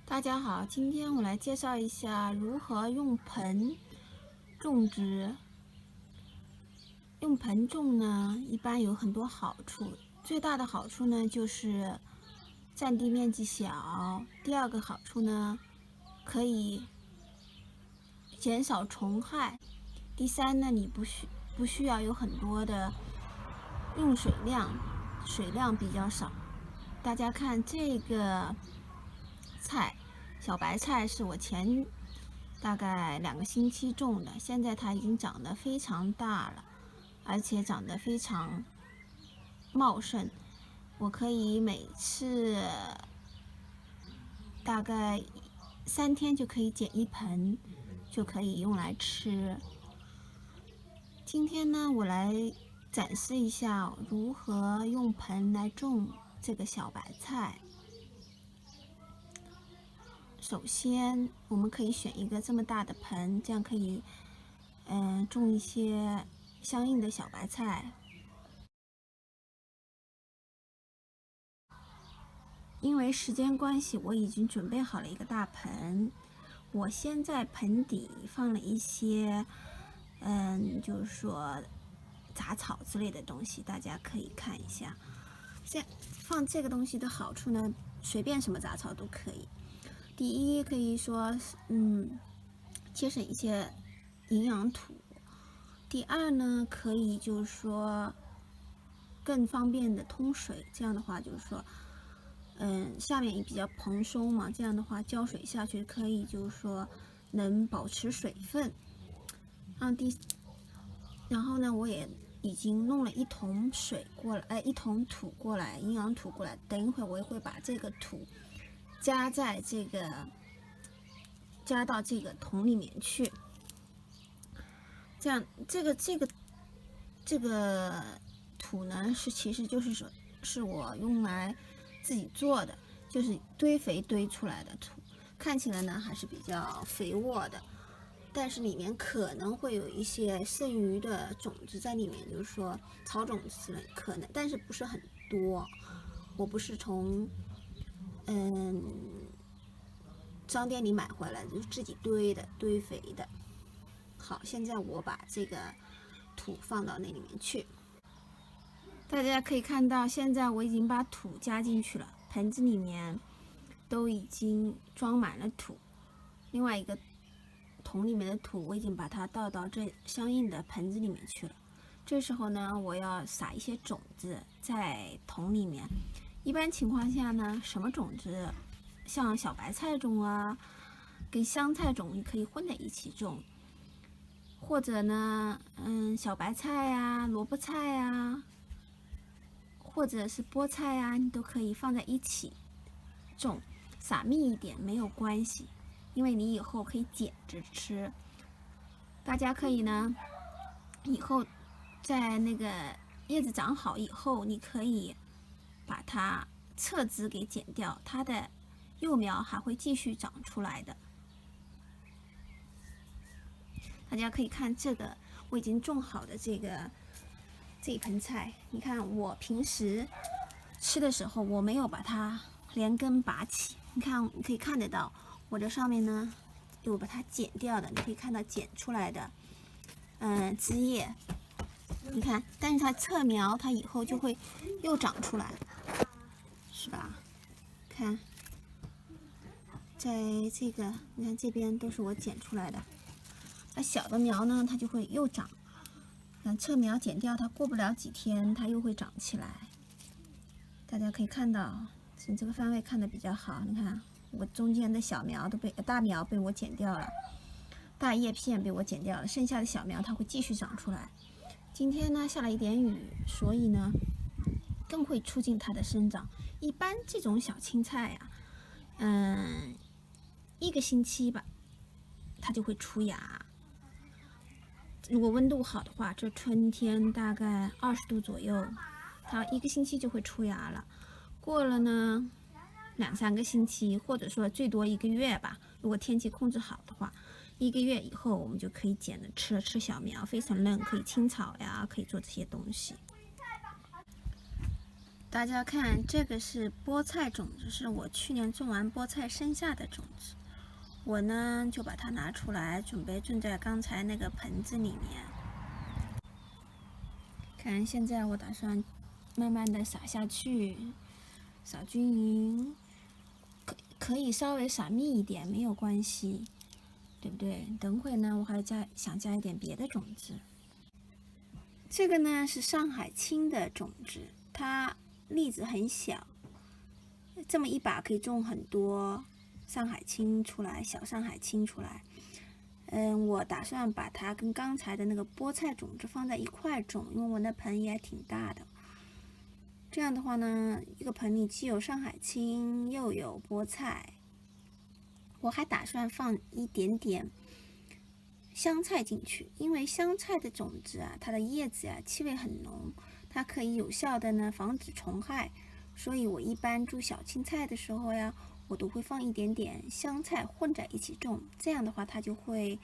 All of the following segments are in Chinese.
大家好，今天我来介绍一下如何用盆种植。用盆种呢，一般有很多好处。最大的好处呢，就是占地面积小。第二个好处呢，可以减少虫害。第三呢，你不需要有很多的用水量，水量比较少。大家看这个菜，小白菜是我大概2个星期种的，现在它已经长得非常大了，而且长得非常茂盛。我可以每次大概3天就可以剪一盆，就可以用来吃。今天呢，我来展示一下如何用盆来种这个小白菜。首先，我们可以选一个这么大的盆，这样可以种一些相应的小白菜。因为时间关系，我已经准备好了一个大盆。我先在盆底放了一些就是说杂草之类的东西，大家可以看一下。放这个东西的好处呢，随便什么杂草都可以。第一，可以说节省一些营养土。第二呢，可以就是说更方便的通水。这样的话就是说下面也比较蓬松嘛，这样的话浇水下去可以就是说能保持水分。然后呢，我也已经弄了1桶水过来，1桶土过来，营养土过来。等一会儿我也会把这个土加到这个桶里面去。这样，这个土呢，其实就是说是我用来自己做的，就是堆肥堆出来的土，看起来呢还是比较肥沃的，但是里面可能会有一些剩余的种子在里面，就是说草种子之类，可能，但是不是很多。我不是从商店里买回来，就是自己堆肥的。好，现在我把这个土放到那里面去。大家可以看到，现在我已经把土加进去了，盆子里面都已经装满了土。另外一个桶里面的土，我已经把它倒到这相应的盆子里面去了。这时候呢，我要撒一些种子在桶里面。一般情况下呢，什么种子，像小白菜种啊，跟香菜种你可以混在一起种，或者呢，小白菜呀、萝卜菜呀，或者是菠菜呀，你都可以放在一起种，撒密一点没有关系，因为你以后可以剪着吃。大家可以呢，以后在那个叶子长好以后，你可以把它侧枝给剪掉，它的幼苗还会继续长出来的。大家可以看这个我已经种好的这一盆菜，你看我平时吃的时候我没有把它连根拔起，你可以看得到我这上面呢有把它剪掉的，你可以看到剪出来的枝叶，你看，但是它侧苗它以后就会又长出来，是吧？看，在这个你看这边都是我剪出来的，那小的苗呢它就会又长。侧苗剪掉，它过不了几天，它又会长起来。大家可以看到，从这个方位看的比较好。你看，我中间的大苗被我剪掉了，大叶片被我剪掉了，剩下的小苗它会继续长出来。今天呢下了一点雨，所以呢更会促进它的生长。一般这种小青菜呀，1个星期吧，它就会出芽。如果温度好的话，这春天大概20度左右，它1个星期就会出芽了。过了呢2、3个星期，或者说最多1个月吧，如果天气控制好的话，1个月以后我们就可以剪着吃了，吃小苗非常嫩，可以清炒呀，可以做这些东西。大家看，这个是菠菜种子，是我去年种完菠菜剩下的种子。我呢就把它拿出来，准备种在刚才那个盆子里面。看，现在我打算慢慢的撒下去，撒均匀，可以稍微撒密一点，没有关系，对不对？等会呢，我还想加一点别的种子。这个呢是上海青的种子，它粒子很小，这么一把可以种很多上海青出来，小上海青出来。我打算把它跟刚才的那个菠菜种子放在一块种，因为我那盆也挺大的。这样的话呢，一个盆里既有上海青，又有菠菜。我还打算放一点点香菜进去，因为香菜的种子啊，它的叶子啊气味很浓，它可以有效的呢防止虫害。所以我一般种小青菜的时候呀，我都会放一点点香菜混在一起种，这样的话它就会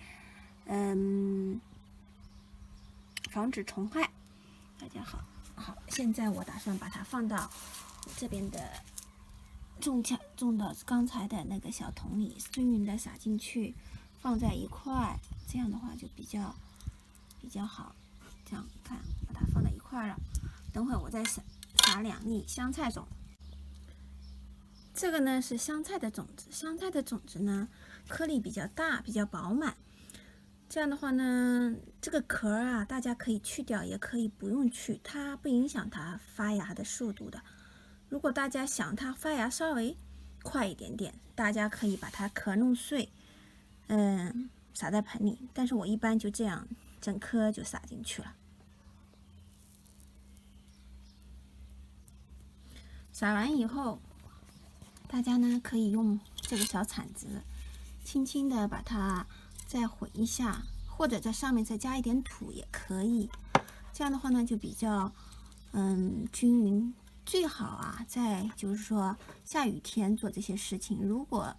防止虫害。大家好，现在我打算把它放到这边的种的刚才的那个小桶里，均匀的撒进去，放在一块，这样的话就比较好。这样看，把它放在一块了。等会我再撒2粒香菜种。这个呢是香菜的种子，香菜的种子呢颗粒比较大，比较饱满。这样的话呢，这个壳啊，大家可以去掉，也可以不用去，它不影响它发芽的速度的。如果大家想它发芽稍微快一点点，大家可以把它壳弄碎，撒在盆里。但是我一般就这样，整颗就撒进去了。撒完以后，大家呢可以用这个小铲子，轻轻的把它再混一下，或者在上面再加一点土也可以。这样的话呢，就比较均匀。最好啊，在就是说下雨天做这些事情。如果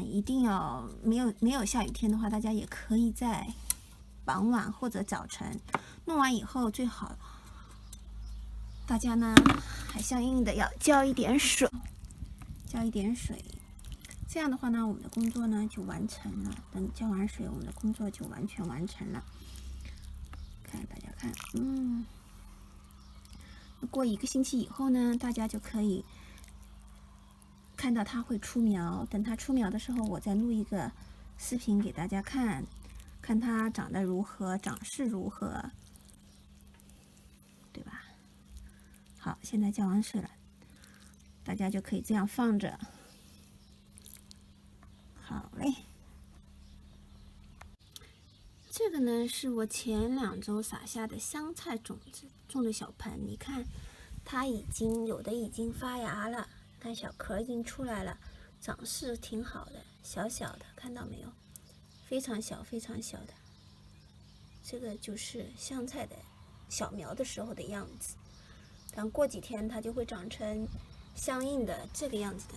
一定要没有下雨天的话，大家也可以在傍晚或者早晨弄完以后，最好大家呢还相应的要浇一点水，这样的话呢，我们的工作呢就完成了。等浇完水，我们的工作就完全完成了。看大家看，过1个星期以后呢，大家就可以看到它会出苗。等它出苗的时候，我再录一个视频给大家看，看它长得如何，长势如何，对吧？好，现在浇完水了，大家就可以这样放着。好嘞，这个呢是我前2周撒下的香菜种子，种的小盆。你看，它有的已经发芽了，看小壳已经出来了，长势挺好的，小小的，看到没有？非常小，非常小的。这个就是香菜的小苗的时候的样子。但过几天它就会长成相应的这个样子的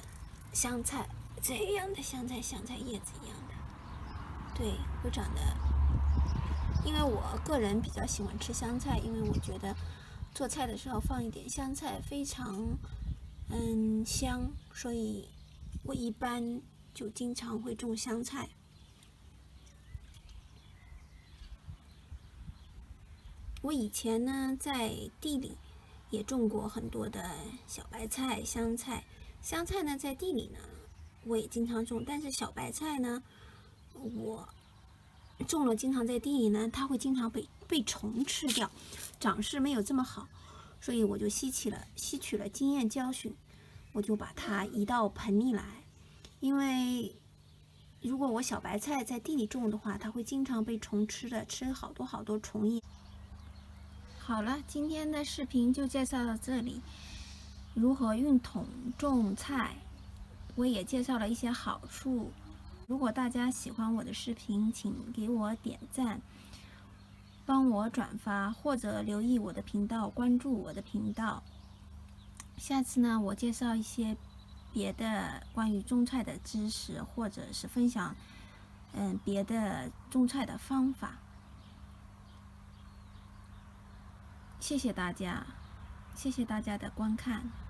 香菜，这样的香菜叶子一样的，对，会长得。因为我个人比较喜欢吃香菜，因为我觉得做菜的时候放一点香菜非常香，所以我一般就经常会种香菜。我以前呢在地里也种过很多的小白菜、香菜。香菜呢在地里呢我也经常种，但是小白菜呢我种了经常在地里呢，它会经常被虫吃掉，长势没有这么好，所以我就吸取了经验教训，我就把它移到盆里来。因为如果我小白菜在地里种的话，它会经常被虫吃的，吃好多虫叶。好了，今天的视频就介绍到这里。如何运桶种菜，我也介绍了一些好处。如果大家喜欢我的视频，请给我点赞，帮我转发，或者留意我的频道，关注我的频道。下次呢，我介绍一些别的关于种菜的知识，或者是分享别的种菜的方法。谢谢大家。谢谢大家的观看。